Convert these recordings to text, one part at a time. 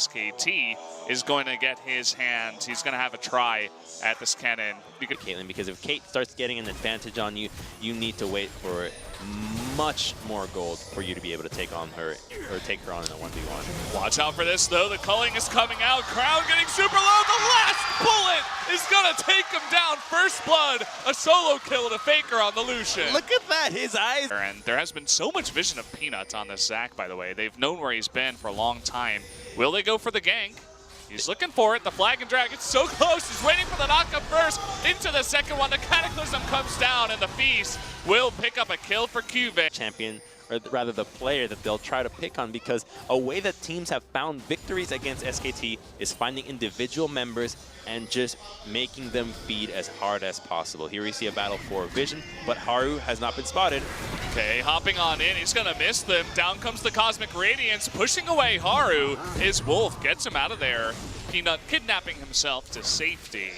SKT is going to get his hands. He's going to have a try at this cannon. Caitlyn, because if Kate starts getting an advantage on you, you need to wait for much more gold for you to be able to take on her or take her on in a 1v1. Watch out for this though. The culling is coming out. Crown getting super low. The last bullet is going to take him down. First blood. A solo kill to Faker on the Lucian. Look at that. His eyes. And there has been so much vision of Peanut on this Zac, by the way. They've known where he's been for a long time. Will they go for the gank? He's looking for it. The flag and drag, it's so close. He's waiting for the knockup first. Into the second one. The Cataclysm comes down, and the Feast will pick up a kill for Cuvée. Champion, or rather the player that they'll try to pick on, because a way that teams have found victories against SKT is finding individual members and just making them feed as hard as possible. Here we see a battle for vision, but Haru has not been spotted. Okay, hopping on in, he's gonna miss them. Down comes the Cosmic Radiance, pushing away Haru. His Wolf gets him out of there. Peanut kidnapping himself to safety.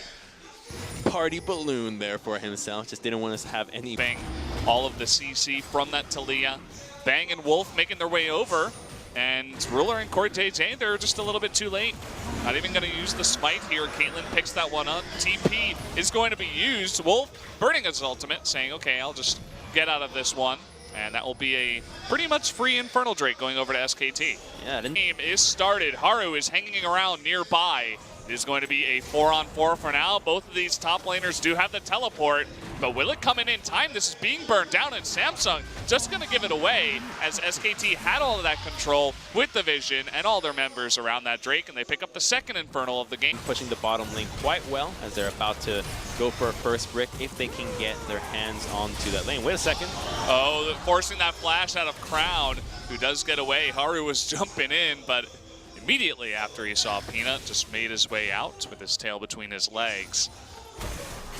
Party balloon there for himself, just didn't want us to have any. Bang, all of the CC from that Talia. Bang and Wolf making their way over. And Ruler and Cortez, they're just a little bit too late. Not even going to use the smite here. Caitlyn picks that one up. TP is going to be used. Wolf burning his ultimate, saying, okay, I'll just get out of this one. And that will be a pretty much free Infernal Drake going over to SKT. Yeah, the game is started. Haru is hanging around nearby. It is going to be a 4-on-4 for now. Both of these top laners do have the teleport, but will it come in time? This is being burned down, and Samsung just going to give it away as SKT had all of that control with the vision and all their members around that Drake, and they pick up the second Infernal of the game. Pushing the bottom lane quite well as they're about to go for a first brick if they can get their hands onto that lane. Wait a second. Oh, forcing that flash out of Crown, who does get away. Haru was jumping in, but immediately after he saw Peanut, just made his way out with his tail between his legs,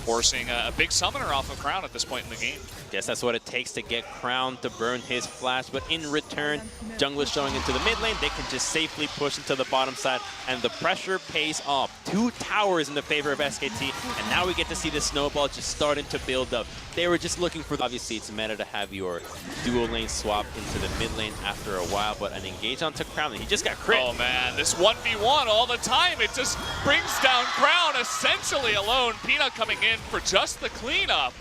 forcing a big summoner off of Crown at this point in the game. Guess that's what it takes to get Crown to burn his flash, but in return, Jungler's showing into the mid lane. They can just safely push into the bottom side, and the pressure pays off. 2 towers in the favor of SKT, and now we get to see the snowball just starting to build up. They were just looking for, obviously it's meta to have your dual lane swap into the mid lane after a while, but an engage onto Crown, and he just got crit. Oh man, this 1v1 all the time, it just brings down Crown essentially alone. Peanut coming in for just the cleanup,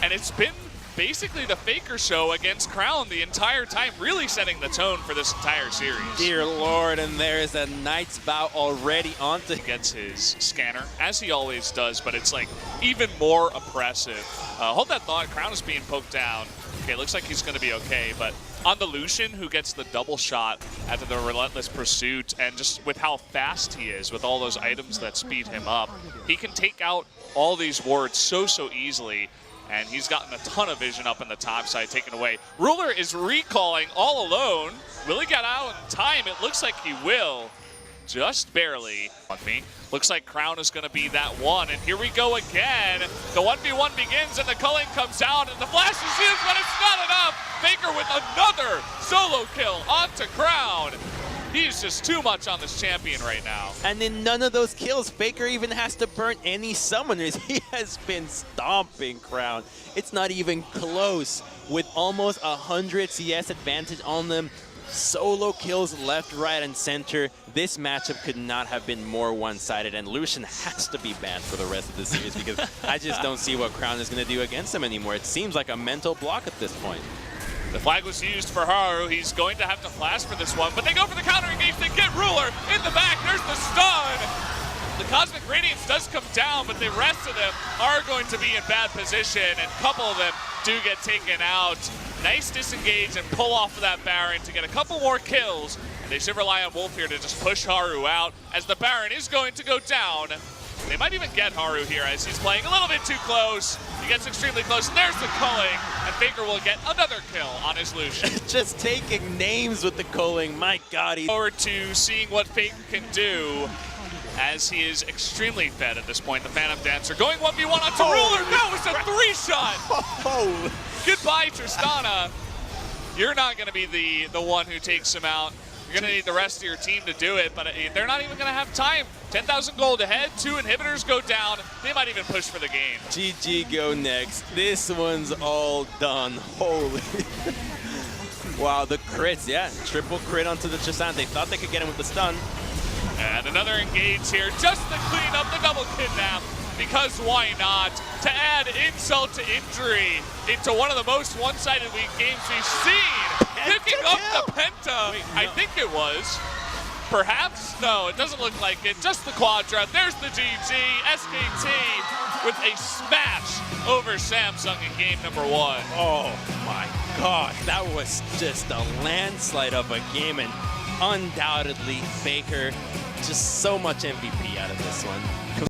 and it's been basically the Faker show against Crown the entire time, really setting the tone for this entire series. Dear Lord, and there is a Knight's Vow already onto. Gets his scanner, as he always does, but it's like even more oppressive. Hold that thought, Crown is being poked down. Okay, looks like he's gonna be okay, but on the Lucian, who gets the double shot after the relentless pursuit, and just with how fast he is, with all those items that speed him up, he can take out all these wards so easily. And he's gotten a ton of vision up in the top side taken away. Ruler is recalling all alone. Will he get out in time? It looks like he will. Just barely. Looks like Crown is going to be that one. And here we go again. The 1v1 begins and the culling comes down and the flash is used, but it's not enough. Faker with another solo kill onto Crown. He's just too much on this champion right now. And in none of those kills, Faker even has to burn any summoners. He has been stomping Crown. It's not even close. With almost 100 CS advantage on them, solo kills left, right, and center. This matchup could not have been more one-sided, and Lucian has to be banned for the rest of the series because I just don't see what Crown is going to do against him anymore. It seems like a mental block at this point. The flag was used for Haru. He's going to have to flash for this one, but they go for the counter engage. They get Ruler in the back. There's the stun. The Cosmic Radiance does come down, but the rest of them are going to be in bad position, and a couple of them do get taken out. Nice disengage and pull off of that Baron to get a couple more kills, and they should rely on Wolf here to just push Haru out as the Baron is going to go down. They might even get Haru here as he's playing a little bit too close. He gets extremely close, and there's the culling, and Faker will get another kill on his Lucian. Just taking names with the culling, my God. Forward to seeing what Faker can do as he is extremely fed at this point. The Phantom Dancer going 1v1 onto Ruler. No, it's a 3-shot. Oh. Goodbye, Tristana. You're not going to be the one who takes him out. You're going to need the rest of your team to do it, but they're not even going to have time. 10,000 gold ahead, 2 inhibitors go down. They might even push for the game. GG go next. This one's all done. Holy. Wow, the crits, yeah. Triple crit onto the Tristana. They thought they could get him with the stun. And another engage here, just to clean up the double kidnap, because why not? To add insult to injury into one of the most one-sided weak games we've seen. Picking up the Penta, Wait, no. I think it was. Perhaps? No, it doesn't look like it. Just the Quadra. There's the GG. SKT with a smash over Samsung in game number 1. Oh my gosh, that was just a landslide of a game, and undoubtedly Faker, just so much MVP out of this one.